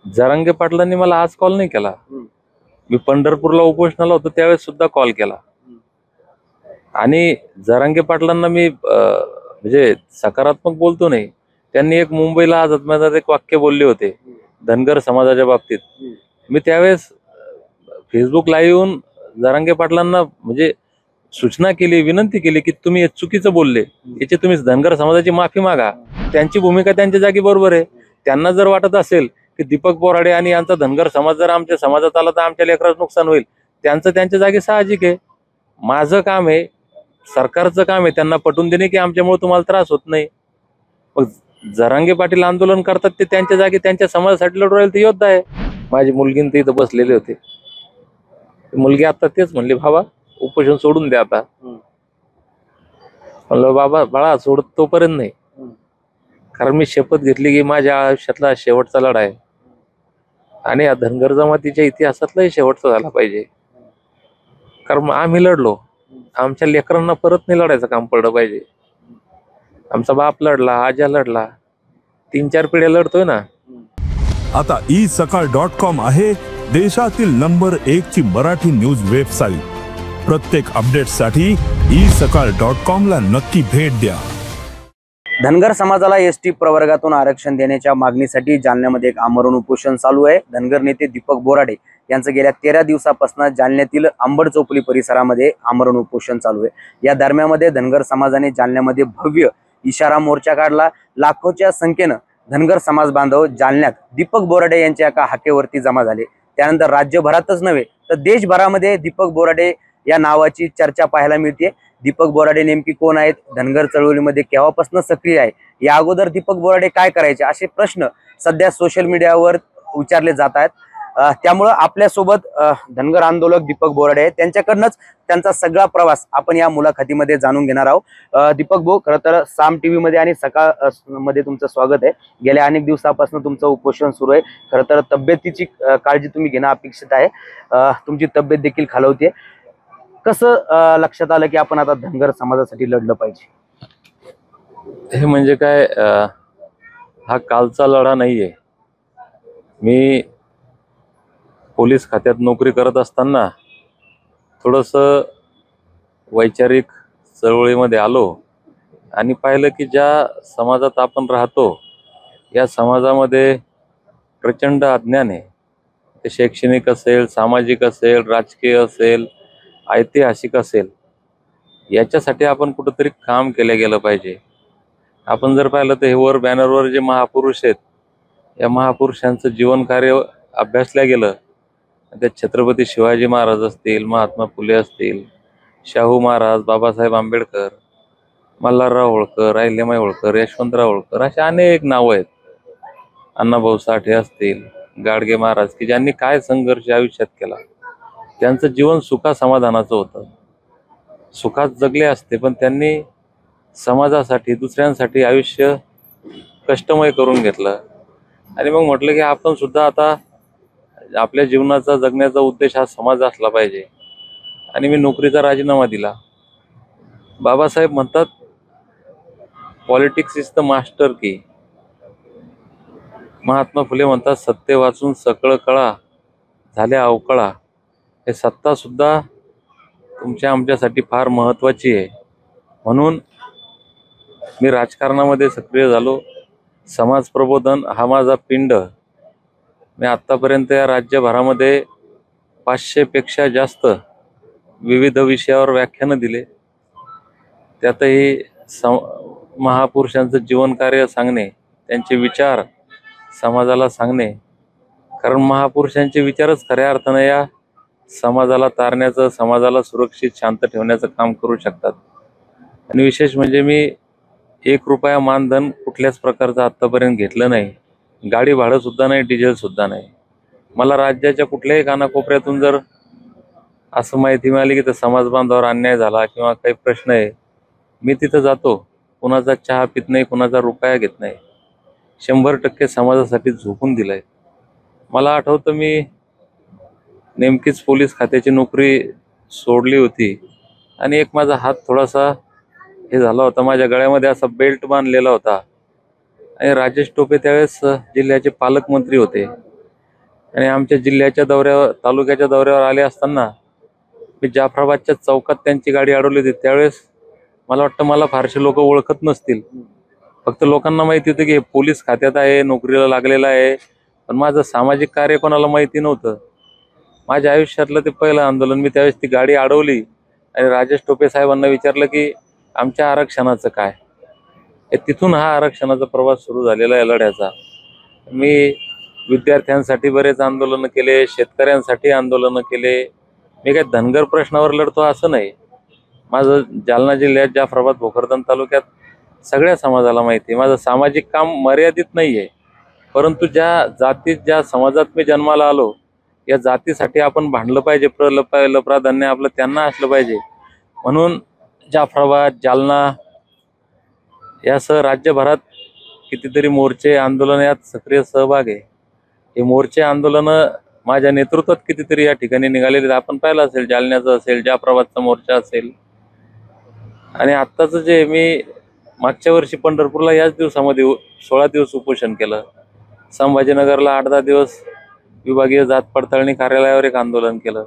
जरांगे पाटलांनी मला आज कॉल नाही केला. मी पंढरपूरला उपोषणाला होतो त्यावेळेस सुद्धा कॉल केला. आणि जरांगे पाटलांना मी म्हणजे सकारात्मक बोलतो नाही. त्यांनी एक मुंबईला आझाद मैदानात एक वाक्य बोलले होते धनगर समाजाच्या बाबतीत. मी त्यावेळेस फेसबुक लाईव्ह येऊन जरांगे पाटलांना म्हणजे सूचना केली, विनंती केली की तुम्ही हे चुकीचं बोलले, याची तुम्ही धनगर समाजाची माफी मागा. त्यांची भूमिका त्यांच्या जागी बरोबर आहे. त्यांना जर वाटत असेल की दीपक बोराडे आणि यांचा धनगर समाज जर आमच्या समाजात आला तर आमच्या लेकराचं नुकसान होईल, त्यांचं त्यांच्या जागी साहजिक आहे. माझं काम आहे, सरकारचं काम आहे त्यांना पटवून देणे की आमच्यामुळे तुम्हाला त्रास होत नाही. मग जरांगे पाटील आंदोलन करतात ते त्यांच्या जागी त्यांच्या समाजासाठी लढू राहील, ते योद्धा आहे. माझी मुलगी ते इथं बसलेले होते. मुलगी आता तेच म्हणली, बाबा उपोषण सोडून द्या आता. म्हणलं बाबा बाळा सोडत तोपर्यंत नाही, कारण मी शपथ घेतली की माझ्या आयुष्यातला शेवटचा लढा आहे आणि या धनगर जमातीच्या इतिहासातलाही शेवटचा झाला पाहिजे. कारण आम्ही लढलो, आमच्या लेकरांना परत नाही लढायचं काम पडलं पाहिजे. आमचा बाप लढला, आजा लढला, 3-4 पिढ्या लढतोय ना. आता isakal.com आहे देशातील नंबर 1 ची मराठी न्यूज वेबसाईट. प्रत्येक अपडेटसाठी isakal.com ला नक्की भेट द्या. धनगर समाजाला एसटी प्रवर्गातून आरक्षण देण्याच्या मागणीसाठी जालन्यामध्ये एक आमरण उपोषण चालू आहे. धनगर नेते दीपक बोराडे यांचं गेल्या 13 दिवसापासून जालन्यातील अंबड चौफुली परिसरामध्ये आमरण उपोषण चालू आहे. या दरम्यानमध्ये धनगर समाजाने जालन्यामध्ये भव्य इशारा मोर्चा काढला. लाखोच्या संख्येनं धनगर समाज बांधव जालन्यात दीपक बोराडे यांच्या एका हाकेवरती जमा झाले. त्यानंतर राज्यभरातच नव्हे तर देशभरामध्ये दीपक बोराडे या नावाची चर्चा पाहायला मिळते. दीपक बोराडे नेमकी कोण आहेत, धनगर चळवळीमध्ये केव्हापासून सक्रिय आहे, या अगोदर दीपक बोराडे काय करायचे, असे प्रश्न सध्या सोशल मीडियावर विचारले जात आहेत. त्यामुळे आपल्यासोबत धनगर आंदोलक दीपक बोराडे आहेत. त्यांच्याकडनंच त्यांचा सगळा प्रवास आपण या मुलाखतीमध्ये जाणून घेणार आहोत. दीपक भाऊ, खरं तर साम टीव्ही मध्ये आणि सकाळ मध्ये तुमचं स्वागत आहे. गेल्या अनेक दिवसापासून तुमचं उपोषण सुरू आहे. खरं तर तब्येतीची काळजी तुम्ही घेणं अपेक्षित आहे. तुमची तब्येत देखील खालवते. कसं लक्षात आलं की आपण आता धनगर समाजासाठी लढलं पाहिजे? हे म्हणजे काय, हा कालचा लढा नाहीये. मी पोलीस खात्यात नोकरी करत असताना थोडंसं वैचारिक चळवळीमध्ये आलो आणि पाहिलं की ज्या समाजात आपण राहतो या समाजामध्ये प्रचंड अज्ञान आहे. ते शैक्षणिक असेल, सामाजिक असेल, राजकीय असेल, ऐतिहासिक असेल. याच्यासाठी आपण कुठंतरी काम केलं गेलं पाहिजे. आपण जर पाहिलं तर हे वर बॅनरवर जे महापुरुष आहेत, या महापुरुषांचं जीवनकार्य अभ्यासल्या गेलं. त्यात छत्रपती शिवाजी महाराज असतील, महात्मा फुले असतील, शाहू महाराज, बाबासाहेब आंबेडकर, मल्हारराव होळकर, अहिल्याबाई होळकर, यशवंतराव होळकर, असे अनेक नावं आहेत. अण्णाभाऊ साठे असतील, गाडगे महाराज, की ज्यांनी काय संघर्ष आयुष्यात केला. त्यांचं जीवन सुखा समाधानाचं होतं. सुखात जगले असते पण त्यांनी समाजासाठी, दुसऱ्यांसाठी आयुष्य कष्टमय करून घेतलं. आणि मग म्हटलं की आपण सुद्धा आता आपल्या जीवनाचा जगण्याचा उद्देश हा समाज असला पाहिजे. आणि मी नोकरीचा राजीनामा दिला. बाबासाहेब म्हणतात पॉलिटिक्स इज द मास्टर की. महात्मा फुले म्हणतात सत्य वाचून सकळ कळा, झाल्या अवकळा. हे सत्ता सुद्धा तुमच्या आमच्यासाठी फार महत्त्वाची आहे. म्हणून मी राजकारणामध्ये सक्रिय झालो. समाज प्रबोधन हा माझा पिंड. मी आत्तापर्यंत या राज्यभरामध्ये 500 पेक्षा जास्त विविध विषयावर व्याख्यानं दिले. त्यातही महापुरुषांचं जीवनकार्य सांगणे, त्यांचे विचार समाजाला सांगणे. कारण महापुरुषांचे विचारच खऱ्या अर्थानं या समाजाला तारण्याचं, समाजाला सुरक्षित शांत ठेवण्याचं काम करू शकतात. आणि विशेष म्हणजे मी 1 रुपया मानधन कुठल्याच प्रकारचं आत्तापर्यंत घेतलं नाही. गाडी भाडं सुद्धा नाही, डिझेल सुद्धा नाही. मला राज्याच्या कुठल्याही कानाकोपऱ्यातून जर असं माहिती मिळाली की तर समाज बांधवावर अन्याय झाला किंवा काही प्रश्न आहे, मी तिथं जातो. कुणाचा चहा पित नाही, कुणाचा रुपया घेत नाही. 100% समाजासाठी झोकून दिलंय. मला आठवतं मी नेमकीच पोलीस खात्याची नोकरी सोडली होती आणि एक माझा हात थोडासा हे झाला होता. माझ्या गळ्यामध्ये असा बेल्ट बांधलेला होता आणि राजेश टोपे त्यावेळेस जिल्ह्याचे पालकमंत्री होते. आणि आमच्या जिल्ह्याच्या दौऱ्यावर, तालुक्याच्या दौऱ्यावर आले असताना मी जाफराबादच्या चौकात त्यांची गाडी अडवली होती. त्यावेळेस मला वाटतं मला फारसे लोक ओळखत नसतील, फक्त लोकांना माहिती होतं की हे पोलीस खात्यात आहे, नोकरीला लागलेला आहे. पण माझं सामाजिक कार्य कोणाला माहिती नव्हतं. माझ्या आयुष्यातलं ते पहिलं आंदोलन. मी त्यावेळेस ती गाडी अडवली आणि राजेश टोपे साहेबांना विचारलं की आमच्या आरक्षणाचं काय. तिथून हा आरक्षणाचा प्रवास सुरू झालेला आहे लढ्याचा. मी विद्यार्थ्यांसाठी बरेच आंदोलनं केले, शेतकऱ्यांसाठी आंदोलनं केले. मी काय धनगर प्रश्नावर लढतो असं नाही. माझं जालना जिल्ह्यात जाफराबाद भोकरदन तालुक्यात सगळ्या समाजाला माहिती आहे. माझं सामाजिक काम मर्यादित नाही आहे, परंतु ज्या जातीत, ज्या समाजात मी जन्माला आलो, या जातीसाठी आपण भांडलं पाहिजे. पहिलं प्राधान्य आपलं त्यांना असलं पाहिजे. म्हणून जाफराबाद, जालना यासह राज्यभरात कितीतरी मोर्चे, आंदोलन यात सक्रिय सहभाग आहे. हे मोर्चे, आंदोलनं माझ्या नेतृत्वात कितीतरी या ठिकाणी निघालेले आपण पाहिलं असेल. जालन्याचं असेल, जाफराबादचा मोर्चा असेल. आणि आत्ताचं जे मी मागच्या वर्षी पंढरपूरला याच दिवसामध्ये 16 दिवस उपोषण केलं. संभाजीनगरला 8-10 दिवस विभागीय जात पडताळणी कार्यालयावर एक आंदोलन केलं.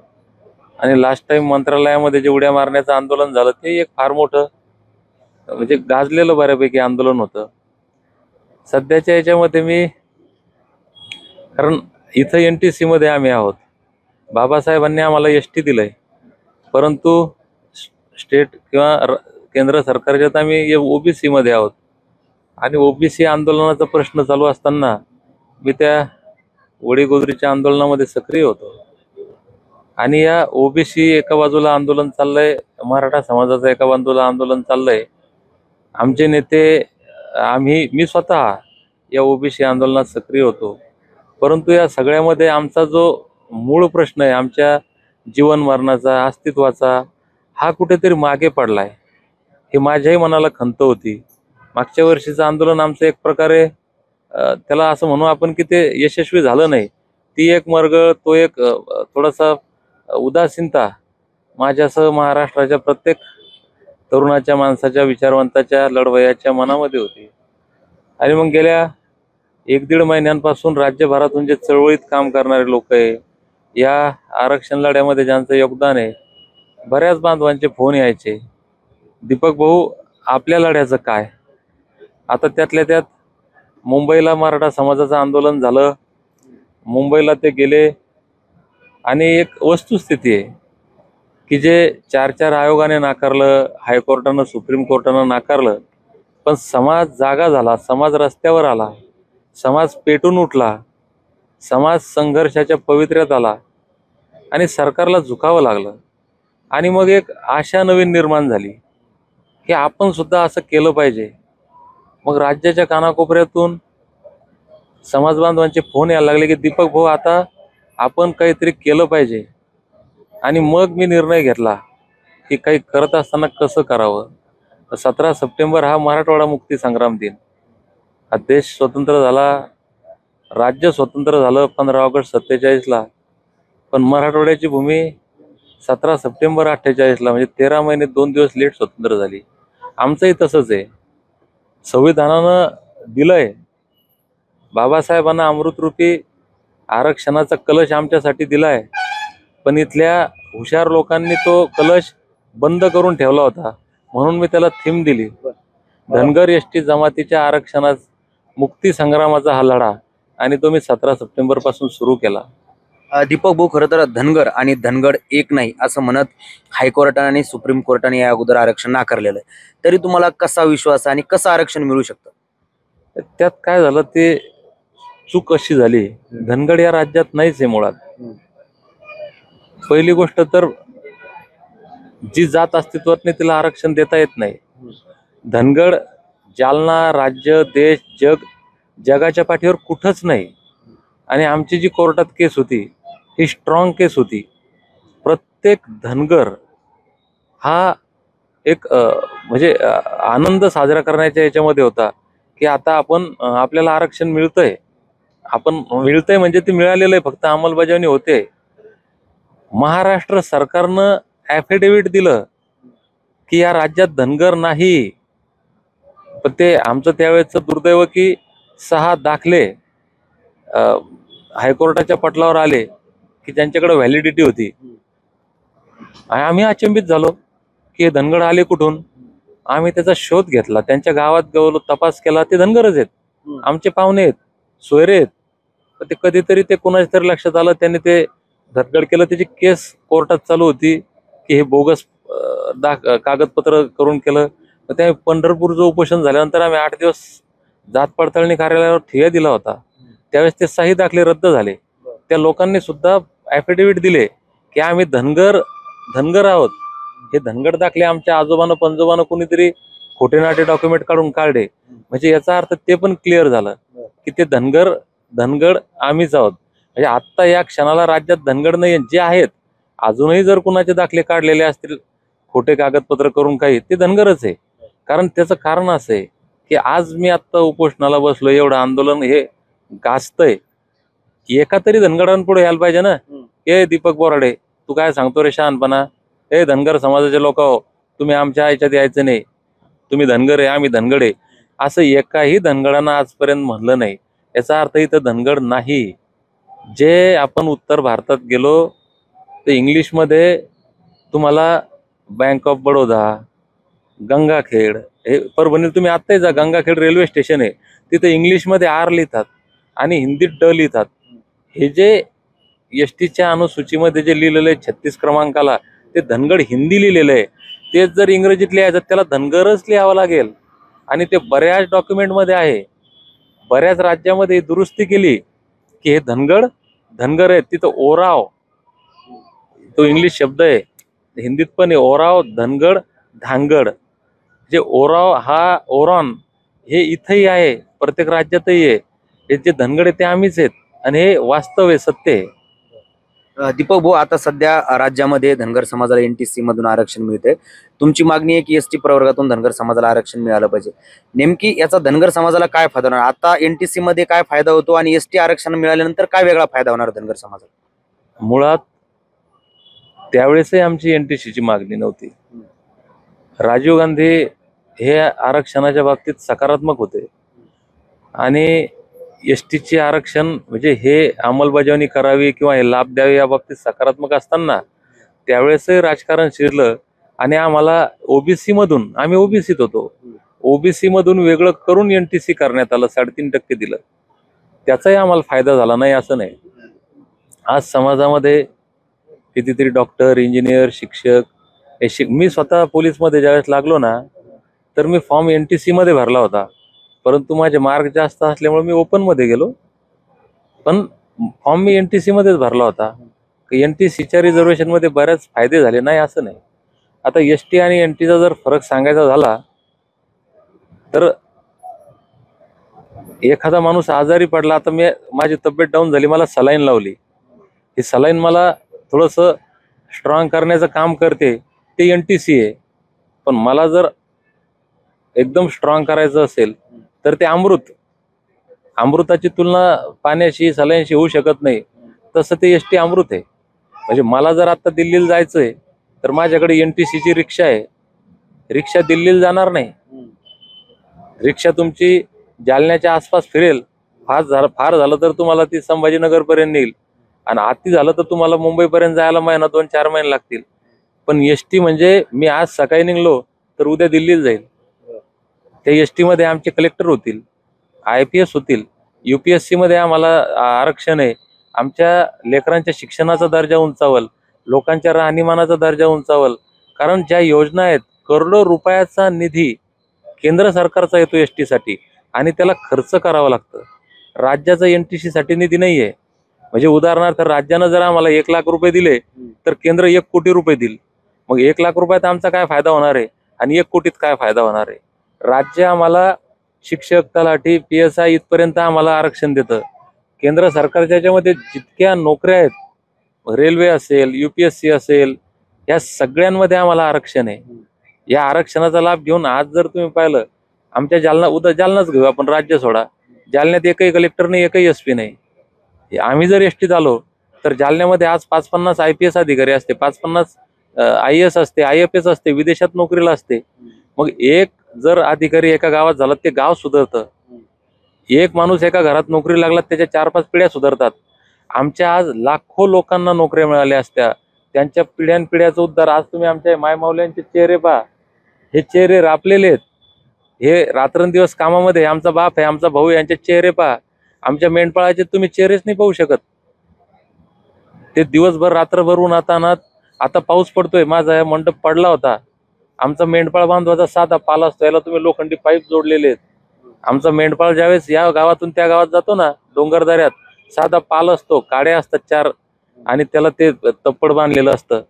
आणि लास्ट टाइम मंत्रालयामध्ये जे उड्या मारण्याचं आंदोलन झालं ते एक फार मोठं, म्हणजे गाजलेलं बऱ्यापैकी आंदोलन होतं. सध्याच्या याच्यामध्ये मी, कारण इथं NTC मध्ये आम्ही आहोत, बाबासाहेबांनी आम्हाला ST दिलंय, परंतु स्टेट किंवा केंद्र सरकारच्यात आम्ही OBC मध्ये आहोत. आणि OBC आंदोलनाचा प्रश्न चालू असताना मी त्या वडीगोद्रीच्या आंदोलनामध्ये सक्रिय होतो. आणि या OBC एका बाजूला आंदोलन चाललंय, मराठा समाजाचं एका बाजूला आंदोलन चाललंय. आमचे नेते, मी स्वतः या OBC आंदोलनात सक्रिय होतो. परंतु या सगळ्यामध्ये आमचा जो मूळ प्रश्न आहे, आमच्या जीवन मरणाचा, अस्तित्वाचा, हा कुठेतरी मागे पडलाय. हे माझ्याही मनाला खंत होती. मागच्या वर्षीचं आंदोलन आमचं एक प्रकारे, त्याला असं म्हणू आपण की ते यशस्वी झालं नाही. ती एक मरगळ, तो एक थोडासा उदासीनता माझ्यासह महाराष्ट्राच्या प्रत्येक तरुणाच्या, माणसाच्या, विचारवंताच्या, लढवयाच्या मनामध्ये होती. आणि मग गेल्या 1-1.5 महिन्यांपासून राज्यभरातून जे चळवळीत काम करणारे लोक आहे, या आरक्षण लढ्यामध्ये ज्यांचं योगदान आहे, बऱ्याच बांधवांचे फोन यायचे, दीपक भाऊ आपल्या लढ्याचं काय. आता त्यातल्या त्यात मुंबईला मराठा समाजाचं आंदोलन झालं, मुंबईला ते गेले. आणि एक वस्तुस्थिती आहे की जे 4 आयोगाने नाकारलं, हायकोर्टानं, सुप्रीम कोर्टानं नाकारलं, पण समाज जागा झाला, समाज रस्त्यावर आला, समाज पेटून उठला, समाज संघर्षाच्या पवित्र्यात आला आणि सरकारला झुकावं लागलं. आणि मग एक आशा नवीन निर्माण झाली की आपण सुद्धा असं केलं पाहिजे. मग राज्याच्या कानाकोपऱ्यातून समाज बांधवांचे फोन यायला लागले की दीपक भाऊ आता आपण काहीतरी केलं पाहिजे. आणि मग मी निर्णय घेतला की काही करत असताना कसं करावं. 17 सप्टेंबर हा मराठवाडा मुक्ती संग्राम दिन. हा देश स्वतंत्र झाला, राज्य स्वतंत्र झालं 15 ऑगस्ट 47ला, पण मराठवाड्याची भूमी 17 सप्टेंबर 48ला, म्हणजे 13 महिने 2 दिवस लेट स्वतंत्र झाली. आमचंही तसंच आहे. संविधानानं दिलंय, बाबासाहेबांना अमृतरूपी आरक्षणाचा कलश आमच्यासाठी दिलाय, पण इथल्या हुशार लोकांनी तो कलश बंद करून ठेवला होता. म्हणून मी त्याला थीम दिली, धनगर ST जमातीच्या आरक्षणात मुक्ती संग्रामाचा हा लढा. आणि तो मी 17 सप्टेंबर पासून सुरू केला. दीपक भाऊ, खरं तर धनगर आणि धनगड एक नाही असं म्हणत हायकोर्टाने आणि सुप्रीम कोर्टाने या अगोदर आरक्षण नाकारलेलं आहे. तरी तुम्हाला कसा विश्वास आणि कसं आरक्षण मिळू शकतं? त्यात काय झालं, ते चूक अशी झाली, धनगड या राज्यात नाहीच आहे मुळात. पहिली गोष्ट तर जी जात अस्तित्वात नाही तिला आरक्षण देता येत नाही. धनगड जालना, राज्य, देश, जगाच्या पाठीवर कुठंच नाही. आणि आमची जी कोर्टात केस होती ही स्ट्रॉंग केस होती. प्रत्येक धनगर हा एक म्हणजे आनंद साजरा करण्याच्या याच्यामध्ये होता की आता आपल्याला आरक्षण मिळतंय. मिळतंय म्हणजे ते मिळालेलं आहे, फक्त अंमलबजावणी होते. महाराष्ट्र सरकारनं ॲफिडेव्हिट दिलं की या राज्यात धनगर नाही. पण ते आमचं त्यावेळेचं दुर्दैव की 6 दाखले हायकोर्टाच्या पटलावर आले की त्यांच्याकडे व्हॅलिडिटी होती. आणि आम्ही अचंबित झालो की हे धनगर आले कुठून. आम्ही त्याचा शोध घेतला, त्यांच्या गावात गेलो, तपास केला, ते धनगरच आहेत, आमचे पाहुणे आहेत, सोयरे आहेत. पण ते कधीतरी ते कोणाच्या तरी लक्षात आलं, त्यांनी ते धडगड केलं. त्याची केस कोर्टात चालू होती की हे बोगस कागदपत्र करून केलं. तर त्या पंढरपूरचं उपोषण झाल्यानंतर आम्ही 8 दिवस जात पडताळणी कार्यालयावर ठिय्या दिला होता. त्यावेळेस ते सही दाखले रद्द झाले. त्या लोकांनी सुद्धा ॲफिडेव्हिट दिले की आम्ही धनगर आहोत. हे धनगर दाखले आमच्या आजोबानं पंजोबानं कोणीतरी खोटे नाटे डॉक्युमेंट काढून काढले. म्हणजे याचा अर्थ ते पण क्लिअर झालं की ते धनगड आम्हीच आहोत. म्हणजे आत्ता या क्षणाला राज्यात धनगड नाही जे आहेत, अजूनही जर कुणाचे दाखले काढलेले असतील खोटे कागदपत्र करून काही, ते धनगरच आहे. कारण त्याचं कारण असं आहे की आज मी आत्ता उपोषणाला बसलो, एवढं आंदोलन हे गाजतंय, एका तरी धनगरांपुढे यायला पाहिजे ना. हे दीपक बोराडे, तू काय सांगतो रे शहाणपणा. हे धनगर समाजाचे लोक हो, तुम्ही आमच्या ह्याच्यात यायचं नाही, तुम्ही धनगर आहे आम्ही धनगड आहे, असं एकाही धनगरांना आजपर्यंत म्हणलं नाही. याचा अर्थ इथं धनगड नाही. जे आपण उत्तर भारतात गेलो तर इंग्लिशमध्ये तुम्हाला बँक ऑफ बडोदा, गंगाखेड, हे परभणीला तुम्ही आत्ताही जा, गंगाखेड रेल्वे स्टेशन आहे, तिथं इंग्लिशमध्ये आर लिहितात आणि हिंदीत ड लिहितात. हे जे एस टीच्या अनुसूचीमध्ये जे लिहिलेलं आहे 36 क्रमांकाला, ते धनगड हिंदी लिहिलेलं आहे. तेच जर इंग्रजीत लिहायचं त्याला धनगरच लिहावं लागेल. आणि ते बऱ्याच डॉक्युमेंटमध्ये आहे, बऱ्याच राज्यामध्ये दुरुस्ती केली की हे धनगर आहे. तिथं ओराव, तो इंग्लिश शब्द आहे, हिंदीत पण आहे ओराव, धनगड, धांगड. जे ओराव हा ओरॉन हे इथंही आहे, प्रत्येक राज्यातही आहे. हे जे धनगड आहे ते आम्हीच आहेत आणि हे वास्तव आहे, सत्य आहे. दीपक भाऊ, आता सध्या राज्यामध्ये धनगर समाजाला NTC मधून आरक्षण मिळते. तुमची मागणी आहे की ST प्रवर्गातून धनगर समाजाला आरक्षण मिळालं पाहिजे. नेमकी याचा धनगर समाजाला काय फायदा होणार? आता NTC मध्ये काय फायदा होतो आणि ST आरक्षण मिळाल्यानंतर काय वेगळा फायदा होणार धनगर समाजाला? मुळात त्यावेळेसही आमची NTCची मागणी नव्हती. राजीव गांधी हे आरक्षणाच्या बाबतीत सकारात्मक होते आणि STचे आरक्षण म्हणजे हे अंमलबजावणी करावी किंवा हे लाभ द्यावे या बाबतीत सकारात्मक असताना त्यावेळेसही राजकारण शिरलं आणि आम्हाला OBC मधून, आम्ही OBCत होतो, OBC मधून वेगळं करून NTC करण्यात आलं, 3.5% दिलं. त्याचाही आम्हाला फायदा झाला नाही असं नाही. आज समाजामध्ये कितीतरी डॉक्टर, इंजिनियर, शिक्षक, मी स्वतः पोलीसमध्ये ज्यावेळेस लागलो ना, तर मी फॉर्म NTC मध्ये भरला होता, परंतु माझे मार्क जास्त असल्यामुळे मी ओपनमध्ये गेलो. पण फॉर्म मी NTC मध्येच भरला होता. NTCच्या रिझर्वेशनमध्ये बरेच फायदे झाले नाही असं नाही. आता ST आणि NTचा जर फरक सांगायचा झाला तर एखादा माणूस आजारी पडला, आता माझी तब्येत डाऊन झाली, मला सलाईन लावली, ही सलाईन मला थोडंसं स्ट्रॉंग करण्याचं काम करते, ते NTC आहे. पण मला जर एकदम स्ट्रॉंग करायचं असेल तर ते अमृताची तुलना पाण्याशी, सलाईनशी होऊ शकत नाही. तसं ते ST अमृत आहे. म्हणजे मला जर आता दिल्लीला जायचंय तर माझ्याकडे NTCची रिक्षा आहे, रिक्षा दिल्लीला जाणार नाही. रिक्षा तुमची जालन्याच्या आसपास फिरेल, फार झालं तर तुम्हाला ती संभाजीनगरपर्यंत नेईल आणि अति झालं तर तुम्हाला मुंबईपर्यंत जायला महिना 2-4 महिने लागतील. पण ST म्हणजे मी आज सकाळी निघलो तर उद्या दिल्लीला जाईल. त्या ST मध्ये आमचे कलेक्टर होतील, IPS होतील, UPSC मध्ये आम्हाला आरक्षण आहे. आमच्या लेकरांच्या शिक्षणाचा दर्जा उंचावल, लोकांच्या राहणीमानाचा दर्जा उंचावल. कारण ज्या योजना आहेत, करोडो रुपयाचा निधी केंद्र सरकारचा येतो ST साठी आणि त्याला खर्च करावा लागतं. राज्याचा NTC साठी निधी नाहीये. म्हणजे उदाहरणार्थ राज्यानं जर आम्हाला 1 लाख रुपये दिले तर केंद्र 1 कोटी रुपये देईल. मग 1 लाख रुपयात आमचा काय फायदा होणार आहे आणि 1 कोटीत काय फायदा होणार आहे? राज्य आम्हाला शिक्षक, तलाठी, PSI इथपर्यंत आम्हाला आरक्षण देतं. केंद्र सरकारच्या याच्यामध्ये जितक्या नोकऱ्या आहेत, रेल्वे असेल, UPSC असेल, या सगळ्यांमध्ये आम्हाला आरक्षण आहे. या आरक्षणाचा लाभ घेऊन आज जर तुम्ही पाहिलं, आमच्या जालनाच घेऊ आपण, राज्य सोडा, जालन्यात एकही कलेक्टर नाही, एकही SP नाही. आम्ही जर STत आलो तर जालन्यामध्ये आज 5-50 IPS अधिकारी असते, 5-50 IAS असते, IFS असते, विदेशात नोकरीला असते. मग एक जर अधिकारी एका गावात झाला ते गाव सुधारतं. एक माणूस एका घरात नोकरी लागला त्याच्या 4-5 पिढ्या सुधारतात. आमच्या आज लाखो लोकांना नोकऱ्या मिळाल्या असत्या, त्यांच्या पिढ्यानपिढ्याचा उद्धार. आज तुम्ही आमच्या मायमाऊल्यांचे चेहरे पहा, हे चेहरे रापलेले आहेत, हे रात्रंदिवस कामामध्ये, आमचा बाप आहे, आमचा भाऊ, यांचे चेहरे पहा. आमच्या मेंढपाळाचे तुम्ही चेहरेच नाही पाहू शकत. ते दिवसभर रात्रभर उन्हातानात. आता पाऊस पडतोय, माझा मंडप पडला होता. आमचा मेंढपाळ बांधवाचा साधा पाल असतो, याला तुम्ही लोखंडी पाईप जोडलेले आहेत. आमचा मेंढपाळ ज्यावेळेस या गावातून त्या गावात जातो ना, डोंगरदऱ्यात, साधा पाल असतो, काड्या असतात 4 आणि त्याला ते तप्पड बांधलेलं असतं,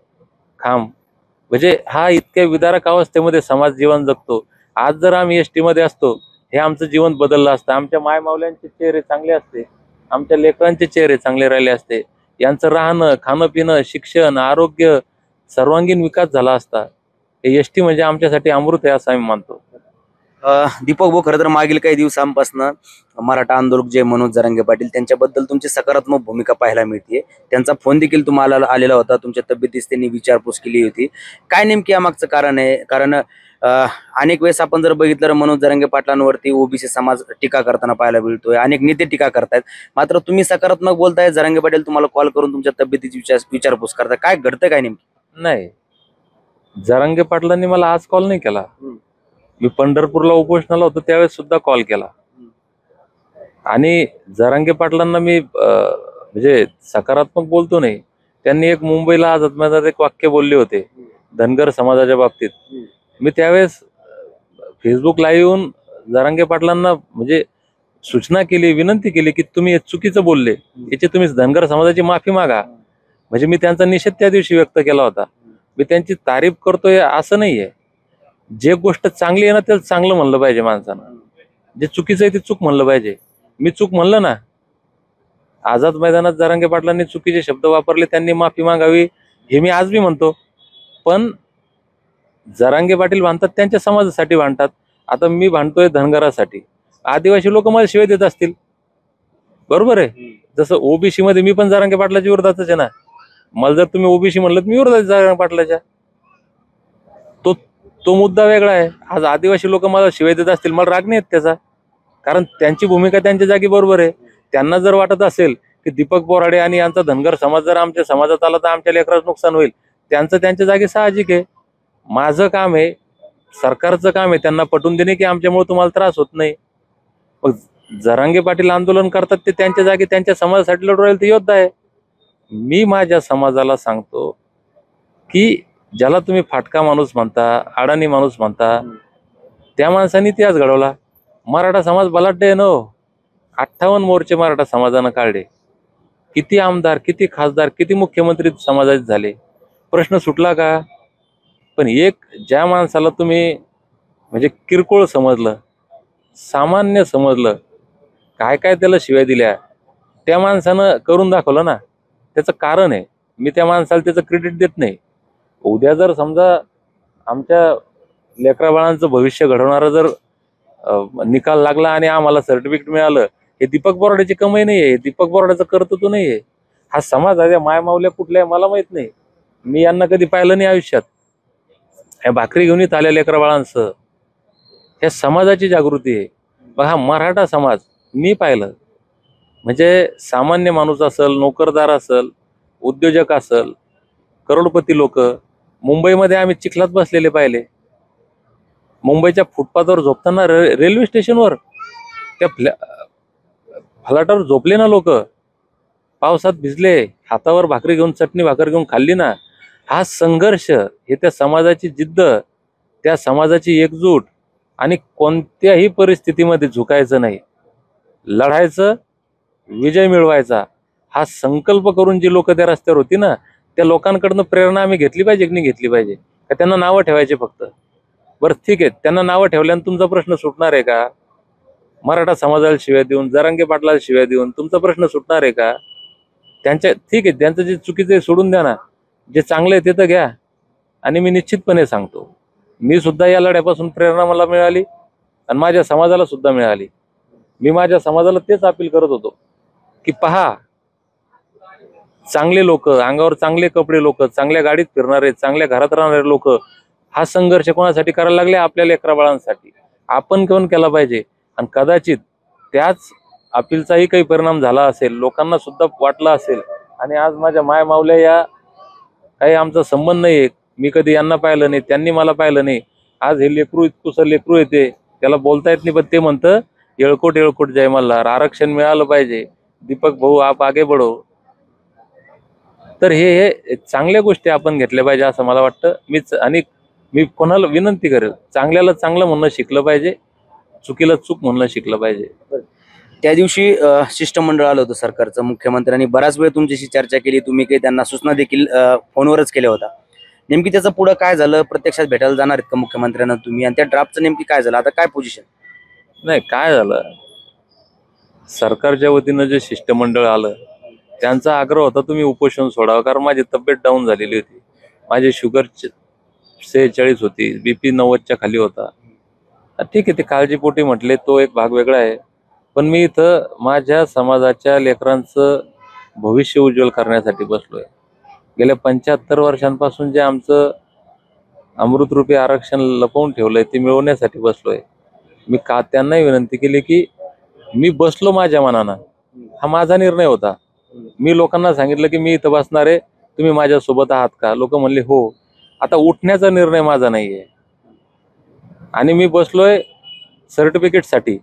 खांब. म्हणजे हा इतक्या विदारक अवस्थेमध्ये समाज जीवन जगतो. आज जर आम्ही एसटी मध्ये असतो, हे आमचं जीवन बदललं असतं. आमच्या मायमाऊल्यांचे चेहरे चांगले असते, आमच्या लेकरांचे चेहरे चांगले राहिले असते, यांचं राहणं, खाणं पिणं, शिक्षण, आरोग्य, सर्वांगीण विकास झाला असता. हे एसटी म्हणजे आमच्यासाठी अमृत आहे असं आम्ही मानतो. दीपक भाऊ, खरं तर मागील काही दिवसांपासून मराठा आंदोलक जे मनोज जरांगे पाटील, त्यांच्याबद्दल तुमची सकारात्मक भूमिका पाहायला मिळते. त्यांचा फोन देखील तुम्हाला आलेला होता, तुमच्या तब्येतीस त्यांनी विचारपूस केली होती. काय नेमकी यामागचं कारण आहे? कारण अनेक वेळेस आपण जर बघितलं तर मनोज जरांगे पाटलांवरती ओबीसी समाज टीका करताना पाहायला मिळतोय, अनेक नेते टीका करतायत. मात्र तुम्ही सकारात्मक बोलताय, जरांगे पाटील तुम्हाला कॉल करून तुमच्या तब्येतीची विचारपूस करताय. काय घडतंय काय नेमकी? नाही, जरांगे पाटलांनी मला आज कॉल नाही केला. मी पंढरपूरला उपोषणाला होतो त्यावेळेस सुद्धा कॉल केला. आणि जरांगे पाटलांना मी म्हणजे सकारात्मक बोलतो नाही. त्यांनी एक मुंबईला आझाद मैदानात एक वाक्य बोलले होते धनगर समाजाच्या बाबतीत. मी त्यावेळेस फेसबुक लाईव्ह येऊन जरांगे पाटलांना म्हणजे सूचना केली, विनंती केली की तुम्ही हे चुकीचं बोलले, याची तुम्ही धनगर समाजाची माफी मागा. म्हणजे मी त्यांचा निषेध त्या दिवशी व्यक्त केला होता. मी त्यांची तारीफ करतोय असं नाहीये. जे गोष्ट चांगली आहे ना त्याला चांगलं म्हणलं पाहिजे माणसानं, जे चुकीचं आहे ते चूक म्हणलं पाहिजे. मी चूक म्हणलं ना, आझाद मैदानात जरांगे पाटलांनी चुकीचे शब्द वापरले, त्यांनी माफी मागावी हे मी आज बी म्हणतो. पण जरांगे पाटील भांडतात त्यांच्या समाजासाठी भांडतात, आता मी भांडतोय धनगरासाठी. आदिवासी लोक मला शिवाय देत असतील, बरोबर आहे. जसं ओबीसी मध्ये मी पण जरांगे पाटलाच्या विरोधातच आहे ना. मला जर तुम्ही ओबीसी म्हणलं तर मी विरोधात जरांगे पाटलाच्या, तो मुद्दा वेगळा आहे. आज आदिवासी लोक मला शिवाय देत असतील, मला राग नाही येत त्याचा, कारण त्यांची भूमिका त्यांच्या जागी बरोबर आहे. त्यांना जर वाटत असेल की दीपक बोराडे आणि यांचा धनगर समाज जर आमच्या समाजात आला तर आमच्या लेकराचं नुकसान होईल, त्यांचं त्यांच्या जागी साहजिक आहे. माझं काम आहे, सरकारचं काम आहे त्यांना पटवून देणे की आमच्यामुळे तुम्हाला त्रास होत नाही. मग जरांगे पाटील आंदोलन करतात ते त्यांच्या जागी त्यांच्या समाजासाठी लढू राहील, ते योद्धा आहे. मी माझ्या समाजाला सांगतो की ज्याला तुम्ही फाटका माणूस म्हणता, अडाणी माणूस म्हणता, त्या माणसाने इतिहास घडवला. मराठा समाज बलाढ्य आहे ना. 58 मोर्चे मराठा समाजानं काढले. किती आमदार, किती खासदार, किती मुख्यमंत्री समाजाचे झाले. प्रश्न सुटला का? पण एक ज्या माणसाला तुम्ही म्हणजे किरकोळ समजलं, सामान्य समजलं, काय काय त्याला शिव्या दिल्या, त्या माणसानं करून दाखवलं ना. त्याचं कारण आहे. मी त्या माणसाला त्याचं क्रेडिट देत नाही. उद्या जर समजा आमच्या लेकरा बाळांचं भविष्य घडवणारा जर निकाल लागला आणि आम्हाला सर्टिफिकेट मिळालं, हे दीपक बोराडेची कमाई नाहीये, दीपक बोराडेचं कर्तृत्व नाहीये. हा समाज आहे, मायमावल्या कुठल्या आहे मला माहित नाही, मी यांना कधी पाहिलं नाही आयुष्यात. ह्या भाकरी घेऊन येत आल्या लेकरा बाळांसह, ह्या समाजाची जागृती आहे. मग हा मराठा समाज मी पाहिलं म्हणजे सामान्य माणूस असेल, नोकरदार असेल, उद्योजक असेल, करोडपती लोक. मुंबईमध्ये आम्ही चिखलात बसलेले पाहिले. मुंबईच्या फुटपाथवर झोपताना, रेल्वे स्टेशनवर त्या फलाटावर झोपले ना लोक, पावसात भिजले, हातावर भाकरी घेऊन, चटणी भाकर घेऊन खाल्ली ना. हा संघर्ष, हे त्या समाजाची जिद्द, त्या समाजाची एकजूट, आणि कोणत्याही परिस्थितीमध्ये झुकायचं नाही, लढायचं, विजय मिळवायचा, हा संकल्प करून जी लोक त्या रस्त्यावर होती ना, त्या लोकांकडनं प्रेरणा आम्ही घेतली पाहिजे की नाही घेतली पाहिजे? का त्यांना नावं ठेवायचे फक्त? बरं ठीक आहे, त्यांना नावं ठेवल्यानं तुमचा प्रश्न सुटणार आहे का? मराठा समाजाला शिव्या देऊन, जरांगे पाटलाला शिव्या देऊन तुमचा प्रश्न सुटणार आहे का? त्यांच्या ठीक आहे, त्यांचं जे चुकीचं आहे सोडून द्या ना, जे चांगलं आहे ते तर घ्या. आणि मी निश्चितपणे सांगतो, मी सुद्धा या लढ्यापासून प्रेरणा मला मिळाली आणि माझ्या समाजाला सुद्धा मिळाली. मी माझ्या समाजाला तेच अपील करत होतो की पहा, चांगले लोक, अंगावर चांगले कपडे लोक, चांगल्या गाडीत फिरणारे, चांगल्या घरात राहणारे लोक हा संघर्ष कोणासाठी करायला लागले? आपल्या लेकरा बाळांसाठी. आपण कोण केला पाहिजे? आणि कदाचित त्याच अपीलचाही काही परिणाम झाला असेल, लोकांना सुद्धा वाटलं असेल. आणि आज माझ्या माय मावल्या या काही आमचा संबंध नाही, मी कधी यांना पाहिलं नाही, त्यांनी मला पाहिलं नाही. आज हे लेकरू इतकुसं लेकरू येते, त्याला बोलता येत नाही, पण ते म्हणतं येळकोट येळकोट जय मल्हार, आरक्षण मिळालं पाहिजे, दीपक भाऊ आप आगे बढो. तर हे चांगल्या गोष्टी आपण घेतल्या पाहिजे असं मला वाटतं. मी कोणाला विनंती करेल, चांगल्याला चांगलं म्हणणं शिकलं पाहिजे, चुकीला चूक म्हणणं शिकलं पाहिजे. त्या दिवशी शिष्टमंडळ आलं होतं सरकारचं, मुख्यमंत्र्यांनी बराच वेळ तुमच्याशी चर्चा केली, तुम्ही काही त्यांना सूचना देखील फोनवरच केल्या होत्या. नेमकी त्याचं पुढं काय झालं? प्रत्यक्षात भेटायला जाणार आहेत का मुख्यमंत्र्यांना तुम्ही? आणि त्या ड्राफ्टचं नेमकी काय झालं? आता काय पोझिशन? नाही, काय झालं, सरकारच्या वतीनं जे शिष्टमंडळ आलं त्यांचा आग्रह होता तुम्ही उपोषण सोडावं, कारण माझी तब्येत डाऊन झालेली होती. माझी शुगर 46 होती, BP 90च्या खाली होता. ठीक आहे, ते काळजीपोटी म्हटले, तो एक भाग वेगळा आहे. पण मी इथं माझ्या समाजाच्या लेकरांचं भविष्य उज्ज्वल करण्यासाठी बसलोय. गेल्या 75 वर्षांपासून जे आमचं अमृतरूपी आरक्षण लपवून ठेवलंय ते मिळवण्यासाठी बसलोय. मी त्यांनाही विनंती केली की मी बसलो माझ्या मनानं, हा माझा निर्णय होता. मी लोकांना सांगितलं की मी इथं बसणार आहे, तुम्ही माझ्यासोबत आहात का? लोक म्हणले हो. आता उठण्याचा निर्णय माझा नाहीये आणि मी बसलोय सर्टिफिकेटसाठी.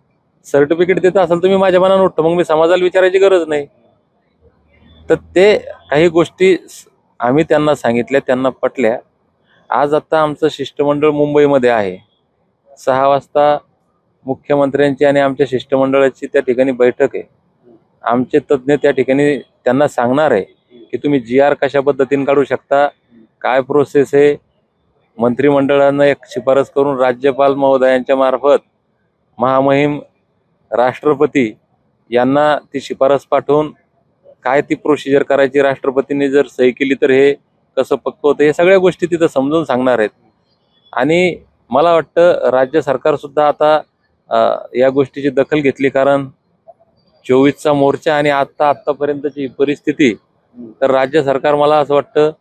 सर्टिफिकेट देत असाल तुम्ही माझ्या मनानं उठतो, मग मी समाजाला विचारायची गरज नाही. तर ते काही गोष्टी आम्ही त्यांना सांगितल्या, त्यांना पटल्या. आज आता आमचं शिष्टमंडळ मुंबईमध्ये आहे. 6 वाजता मुख्यमंत्र्यांची आणि आमच्या शिष्टमंडळाची त्या ठिकाणी बैठक आहे. आमचे तज्ज्ञ त्या ठिकाणी त्यांना सांगणार आहे की तुम्ही GR कशा पद्धतीने काढू शकता, काय प्रोसेस आहे. मंत्रिमंडळानं एक शिफारस करून राज्यपाल महोदयांच्या मार्फत महामहिम राष्ट्रपती यांना ती शिफारस पाठवून काय ती प्रोसिजर करायची, राष्ट्रपतींनी जर सही केली तर हे कसं पक्क होतं, हे सगळ्या गोष्टी तिथं समजून सांगणार आहेत. आणि मला वाटतं राज्य सरकार सुद्धा आता या गोष्टीची दखल घेतली, कारण 24चा मोर्चा आणि आत्तापर्यंतची परिस्थिती, तर राज्य सरकार, मला असं वाटतं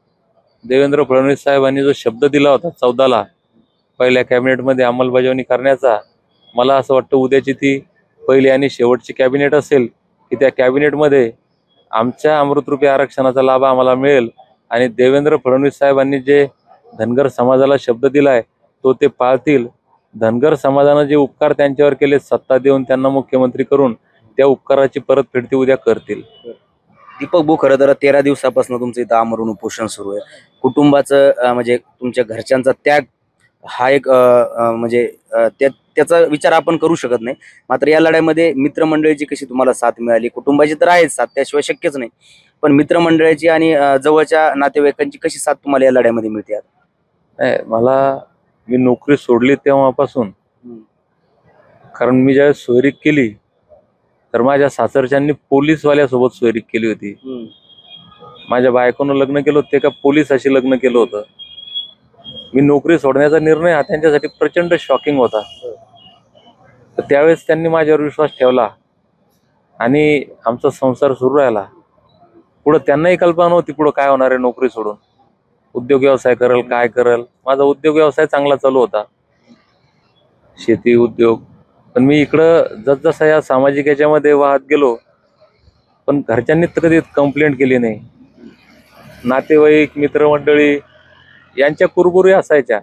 देवेंद्र फडणवीस साहेबांनी जो शब्द दिला होता 14ला पहिल्या कॅबिनेटमध्ये अंमलबजावणी करण्याचा, मला असं वाटतं उद्याची ती पहिली आणि शेवटची कॅबिनेट असेल की त्या कॅबिनेटमध्ये आमच्या अमृतरूपी आरक्षणाचा लाभ आम्हाला मिळेल. आणि देवेंद्र फडणवीस साहेबांनी जे धनगर समाजाला शब्द दिलाय तो ते पाळतील. धनगर समाजानं जे उपकार त्यांच्यावर केले, सत्ता देऊन त्यांना मुख्यमंत्री करून, त्या उपकाराची परतफेड ते उद्या करतील. दीपक भाऊ, खरं तर 13 दिवसापासून तुमचं इथं आमरण उपोषण सुरू आहे. कुटुंबाचं म्हणजे तुमच्या घरच्यांचा त्याग हा एक म्हणजे त्याचा विचार आपण करू शकत नाही. मात्र या लढ्यामध्ये मित्रमंडळीची कशी तुम्हाला साथ मिळाली? कुटुंबाची तर आहेच साथ, त्याशिवाय शक्यच नाही, पण मित्रमंडळाची आणि जवळच्या नातेवाईकांची कशी साथ तुम्हाला या लढ्यामध्ये मिळते? मी नोकरी सोडली तेव्हापासून, कारण मी ज्यावेळेस सोयरीक केली तर माझ्या सासरच्यांनी पोलीसवाल्यासोबत सोयरीक केली होती. माझ्या बायकोनं लग्न केलं होतं ते का पोलिसाशी लग्न केलं होतं. मी नोकरी सोडण्याचा निर्णय हा त्यांच्यासाठी प्रचंड शॉकिंग होता. तर त्यावेळेस त्यांनी माझ्यावर विश्वास ठेवला आणि आमचा संसार सुरू राहिला. पुढं त्यांनाही कल्पना नव्हती पुढं काय होणार आहे नोकरी सोडून, उद्योग व्यवसाय करेल काय करेल. माझा उद्योग व्यवसाय चांगला चालू होता, शेती उद्योग. पण मी इकडं जसजसा या सामाजिक याच्यामध्ये वाहत गेलो, पण घरच्यांनी कधी कंप्लेंट केली नाही. नातेवाईक मित्रमंडळी यांच्या कुरबुरी असायच्या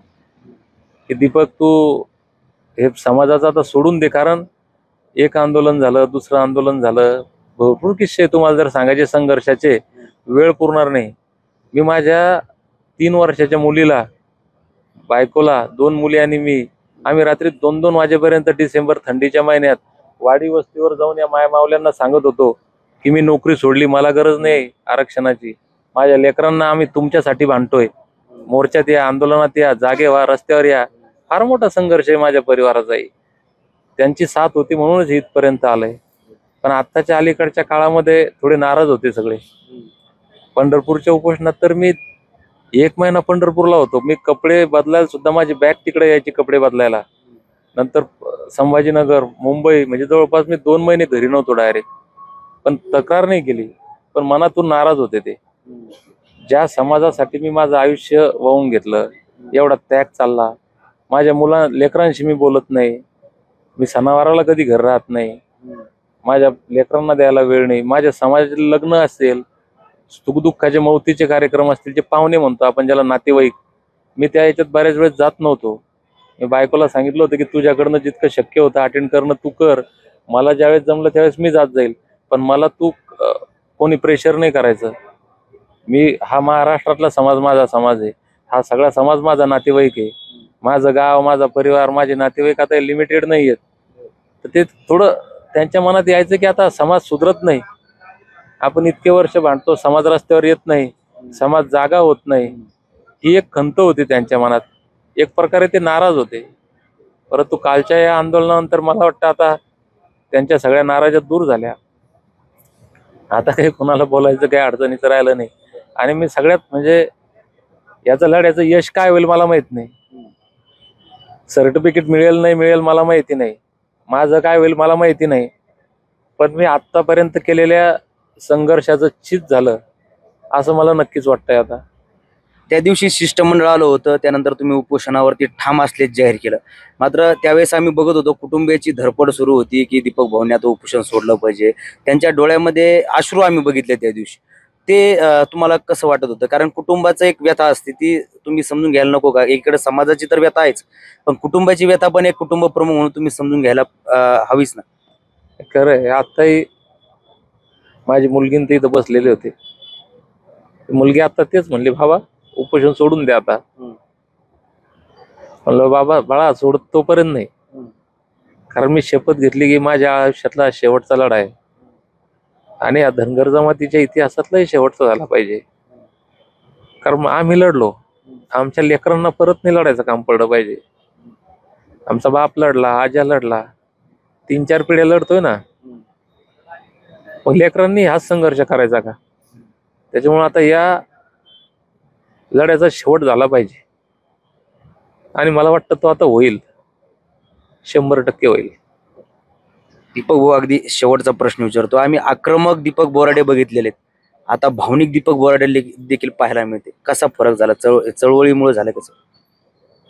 की दीपक तू हे समाजाचं आता सोडून दे, कारण एक आंदोलन झालं, दुसरं आंदोलन झालं, भरपूर किस्से तुम्हाला जर सांगायचे संघर्षाचे, वेळ पुरणार नाही. मी माझ्या 3 वर्षाच्या मुलीला, बायकोला, 2 मुली आणि मी, आम्ही रात्री 2-2 वाजेपर्यंत डिसेंबर थंडीच्या महिन्यात वाडी वस्तीवर जाऊन या मायमावल्यांना सांगत होतो की मी नोकरी सोडली, मला गरज नाही आरक्षणाची, माझ्या लेकरांना आम्ही तुमच्यासाठी भांडतोय, मोर्चात या, आंदोलनात या, जागे व्हा, रस्त्यावर या. फार मोठा संघर्ष आहे माझ्या परिवाराचाही. त्यांची साथ होती म्हणूनच इथपर्यंत आलंय. पण आत्ताच्या अलीकडच्या काळामध्ये थोडे नाराज होते सगळे. पंढरपूरच्या उपोषणात तर मी 1 महिना पंढरपूरला होतो. मी कपडे बदलायला सुद्धा माझी बॅग तिकडे यायची कपडे बदलायला. नंतर संभाजीनगर, मुंबई, म्हणजे जवळपास मी 2 महिने घरी नव्हतो डायरेक्ट. पण तक्रार नाही केली, पण मनातून नाराज होते ते. ज्या समाजासाठी मी माझं आयुष्य वाहून घेतलं, एवढा त्याग चालला. माझ्या लेकरांशी मी बोलत नाही, मी सणावाराला कधी घर राहत नाही. माझ्या लेकरांना द्यायला वेळ नाही, माझ्या समाजाचे लग्न असेल, सुखदुःखाचे मौतीचे कार्यक्रम असतील, जे पाहुणे म्हणतो आपण ज्याला नातेवाईक, मी त्या याच्यात बऱ्याच वेळेस जात नव्हतो. मी बायकोला सांगितलं होतं की तुझ्याकडनं जितकं शक्य होतं अटेंड करणं तू कर, मला ज्यावेळेस जमलं त्यावेळेस मी जात जाईल, पण मला तू कोणी प्रेशर नाही करायचं. हा महाराष्ट्रातला समाज माझा समाज आहे, हा सगळा समाज माझा नातेवाईक आहे. माझं गाव, माझा परिवार, माझे नातेवाईक आता लिमिटेड नाही आहेत. तर ते थोडं त्यांच्या मनात यायचं की आता समाज सुधरत नाही, आपण इतके वर्ष भांडतो, समाज रस्त्यावर येत नाही, समाज जागा होत नाही, ही एक खंत होती त्यांच्या मनात. एक प्रकारे ते नाराज होते. परंतु कालच्या या आंदोलनानंतर मला वाटतं आता त्यांच्या सगळ्या नाराज्या दूर झाल्या. आता काही कोणाला बोलायचं काही अडचणीचं राहिलं नाही. आणि मी सगळ्यात म्हणजे याचं लढ्याचं यश काय होईल मला माहित नाही. सर्टिफिकेट मिळेल नाही मिळेल मला माहिती नाही, माझं काय होईल मला माहिती नाही, पण मी आत्तापर्यंत केलेल्या संघर्षाचं चीज झालं असं मला नक्कीच वाटतंय. आता त्या दिवशी शिष्टमंडळ आलं होतं, त्यानंतर तुम्ही उपोषणावरती ठाम असल्याचे जाहीर केलं. मात्र त्यावेळेस आम्ही बघत होतो कुटुंबियाची धडपड सुरू होती की दीपक भाऊंनी आता उपोषण सोडलं पाहिजे. त्यांच्या डोळ्यामध्ये अश्रू आम्ही बघितले त्या दिवशी. ते तुम्हाला कसं वाटत होतं? कारण कुटुंबाचं एक व्यथा असते, ती तुम्ही समजून घ्यायला नको का? एकीकडे समाजाची तर व्यथा आहेच, पण कुटुंबाची व्यथा पण एक कुटुंब प्रमुख म्हणून तुम्ही समजून घ्यायला हवीच ना. खरं आहे. आत्ताही माझी मुलगी ते इथं बसलेले होते, मुलगी आता तेच म्हणली, बाबा उपोषण सोडून द्या आता. म्हणलं बाबा बाळा सोडत तोपर्यंत नाही, कारण मी शपथ घेतली की माझ्या आयुष्यातला शेवटचा लढा आहे आणि या धनगर जमातीच्या इतिहासातलाही शेवटचा झाला पाहिजे. कारण आम्ही लढलो, आमच्या लेकरांना परत नाही लढायचं काम पडलं पाहिजे. आमचा बाप लढला, आजा लढला, 3-4 पिढ्या लढतोय ना, मग लेकरांनी हाच संघर्ष करायचा का? त्याच्यामुळे आता या लढ्याचा शेवट झाला पाहिजे आणि मला वाटतं तो आता होईल, 100% होईल. दीपक भाऊ, अगदी शेवटचा प्रश्न विचारतो. आम्ही आक्रमक दीपक बोराडे बघितलेले आहेत, आता भावनिक दीपक बोराडे देखील पाहायला मिळते. कसा फरक झाला? चळवळीमुळे झालं कसं?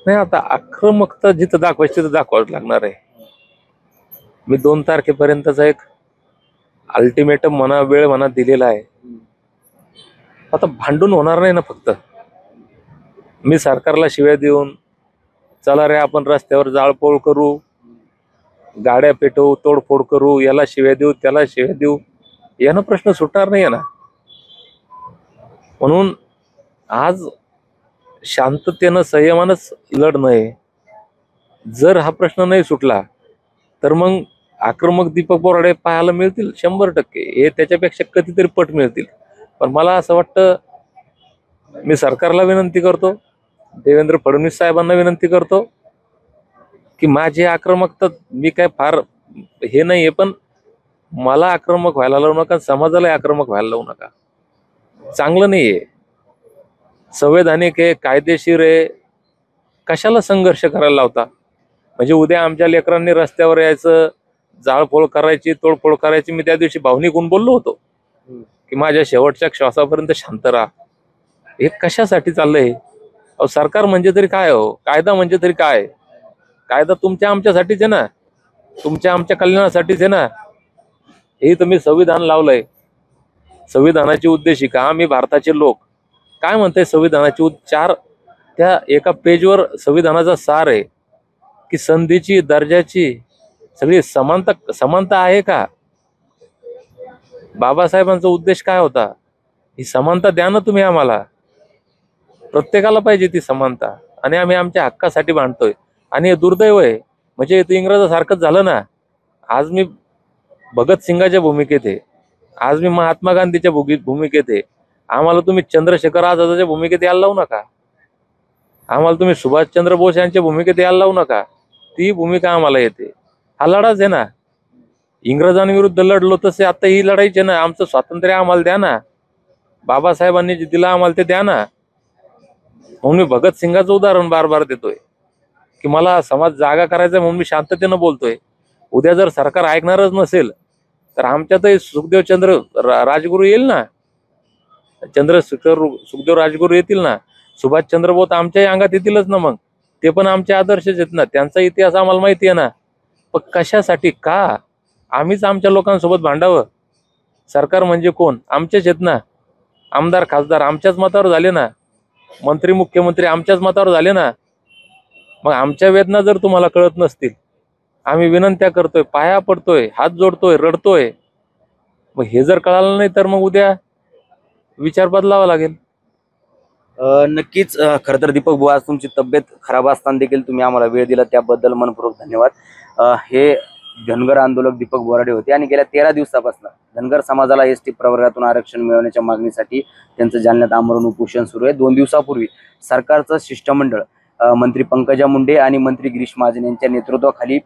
नाही, आता आक्रमकता जिथं दाखवायची तिथं दाखवावंच लागणार आहे. मी 2 तारखेपर्यंतचा एक अल्टिमेटम म्हणा, वेळ म्हणा दिलेला आहे. आता भांडून होणार नाही ना. फक्त मी सरकारला शिव्या देऊन चला रे आपण रस्त्यावर जाळपोळ करू, गाड्या पेटवू, तोडफोड करू, याला शिव्या देऊ त्याला शिव्या देऊ, यानं प्रश्न सुटणार नाही ना. म्हणून आज शांततेनं संयमानंच लढणं आहे. जर हा प्रश्न नाही सुटला तर मग आक्रमक दीपक बोराडे पाहायला मिळतील 100%. हे त्याच्यापेक्षा कधीतरी पट मिळतील. पण मला असं वाटतं, मी सरकारला विनंती करतो, देवेंद्र फडणवीस साहेबांना विनंती करतो की माझी आक्रमकता, मी काय फार हे नाहीये, पण मला आक्रमक व्हायला लावू नका, समाजाला आक्रमक व्हायला लावू नका. चांगलं नाहीये. संवैधानिक आहे, कायदेशीर आहे, कशाला संघर्ष करायला लावता? म्हणजे उद्या आमच्या लेकरांनी रस्त्यावर यायचं, जाळपोळ करायची, तोडफोड करायची. मी त्या दिवशी भावनिक होऊन बोललो होतो की माझ्या शेवटच्या श्वासापर्यंत शांत राहा. हे कशासाठी चाललंय? अहो, सरकार म्हणजे तरी काय हो, कायदा म्हणजे तरी काय? कायदा तुमच्या आमच्यासाठीच आहे ना, तुमच्या आमच्या कल्याणासाठीच आहे ना. हे तुम्ही संविधान लावलंय, संविधानाची उद्देशिका, आम्ही भारताचे लोक काय म्हणते संविधानाची 4 त्या एका पेजवर संविधानाचा सार आहे की संधीची, दर्जाची सगळी समानता आहे का? बाबासाहेबांचा उद्देश काय होता? ही समानता द्या ना तुम्ही आम्हाला, प्रत्येकाला पाहिजे ती समानता. आणि आम्ही आमच्या हक्कासाठी भांडतोय. आणि हे दुर्दैव आहे, म्हणजे इथं इंग्रजासारखंच झालं ना. आज मी भगतसिंगाच्या भूमिकेत आहे, आज मी महात्मा गांधीच्या भूमिकेत आहे. आम्हाला तुम्ही चंद्रशेखर आझादच्या भूमिकेत यायला लावू नका, आम्हाला तुम्ही सुभाषचंद्र बोस यांच्या भूमिकेत यायला लावू नका. ती भूमिका आम्हाला येते. हा लढाच आहे ना, इंग्रजांविरुद्ध लढलो तसे आता ही लढाईच आहे ना. आमचं स्वातंत्र्य आम्हाला द्या ना, बाबासाहेबांनी जे दिलं आम्हाला ते द्या ना. म्हणून मी भगतसिंगाचं उदाहरण बार बार देतोय की मला समाज जागा करायचा म्हणून मी शांततेनं बोलतोय. उद्या जर सरकार ऐकणारच नसेल तर आमच्यातही सुखदेव राजगुरू येईल ना, सुखदेव राजगुरू येतील ना, सुभाषचंद्र बोस आमच्याही अंगात येतीलच ना. मग ते पण आमचे आदर्शच आहेत ना, त्यांचा इतिहास आम्हाला माहिती आहे ना. पण कशासाठी, का आम्हीच आमच्या लोकांसोबत भांडावं? सरकार म्हणजे कोण? आमचेच आहेत ना. आमदार खासदार आमच्याच मतावर झाले ना, मंत्री मुख्यमंत्री आमच्याच मतावर झाले ना. मग आमच्या वेदना जर तुम्हाला कळत नसतील, आम्ही विनंत्या करतोय, पाया पडतोय, हात जोडतोय, रडतोय, मग हे जर कळालं नाही तर मग उद्या विचार बदलावा लागेल. नक्कीच खरं तर दीपक बुवा, आज तुमची तब्येत खराब असताना देखील तुम्ही आम्हाला वेळ दिला त्याबद्दल मनपूर्वक धन्यवाद. हे धनगर आंदोलक दीपक बोराडे होते आणि गेल्या 13 दिवसापासून धनगर समाजाला एसटी प्रवर्गातून आरक्षण मिळवण्याच्या मागणीसाठी त्यांचं जालन्यात आमरण उपोषण सुरू आहे. 2 दिवसापूर्वी सरकारचं शिष्टमंडळ मंत्री पंकजा मुंडे आणि मंत्री गिरीश महाजन यांच्या नेतृत्वाखाली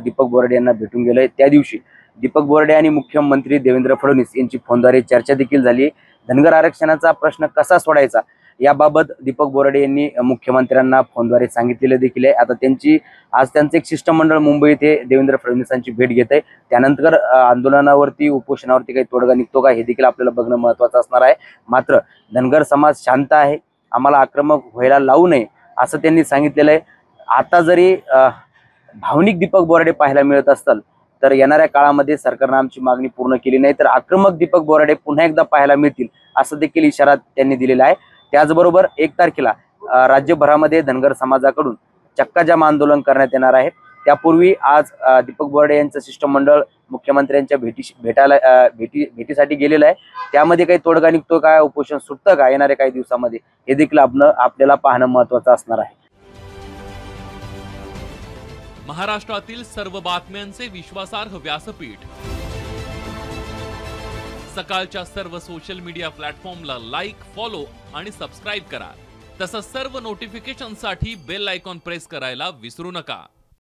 दीपक बोराडे यांना भेटून गेलंय. त्या दिवशी दीपक बोराडे आणि मुख्यमंत्री देवेंद्र फडणवीस यांची फोनद्वारे चर्चा देखील झाली. धनगर आरक्षणाचा प्रश्न कसा सोडायचा याबाबत दीपक बोराडे यांनी मुख्यमंत्र्यांना फोनद्वारे सांगितलेलं देखील आहे. आता त्यांचं एक शिष्टमंडळ मुंबई येथे देवेंद्र फडणवीसांची भेट घेत आहे. त्यानंतर आंदोलनावरती उपोषणावरती काही तोडगा निघतो का हे देखील आपल्याला बघणं महत्त्वाचं असणार आहे. मात्र धनगर समाज शांत आहे, आम्हाला आक्रमक व्हायला लावू नये असं त्यांनी सांगितलेलं आहे. आता जरी भावनिक दीपक बोराडे पाहायला मिळत असतात तर येणाऱ्या काळामध्ये सरकारनं आमची मागणी पूर्ण केली नाही तर आक्रमक दीपक बोराडे पुन्हा एकदा पाहायला मिळतील असं देखील इशारा त्यांनी दिलेला आहे. त्याचबरोबर 1 तारखेला राज्यभरामध्ये धनगर समाजाकडून चक्काजाम आंदोलन करण्यात येणार आहे. त्यापूर्वी आज दीपक बोराडे यांचं शिष्टमंडळ मुख्यमंत्र्यांच्या भेटीसाठी गेलेलं आहे. त्यामध्ये काही तोडगा निघतो का, उपोषण सुटतं का येणाऱ्या काही दिवसामध्ये हे देखील आपल्याला पाहणं महत्त्वाचं असणार आहे. महाराष्ट्रातील सर्व बातम्यांचे विश्वासार्ह व्यासपीठ सकाळच्या सर्व सोशल मीडिया प्लॅटफॉर्मला लाईक, फॉलो आणि सबस्क्राईब करा. तसंच सर्व नोटिफिकेशनसाठी बेल आयकॉन प्रेस करायला विसरू नका.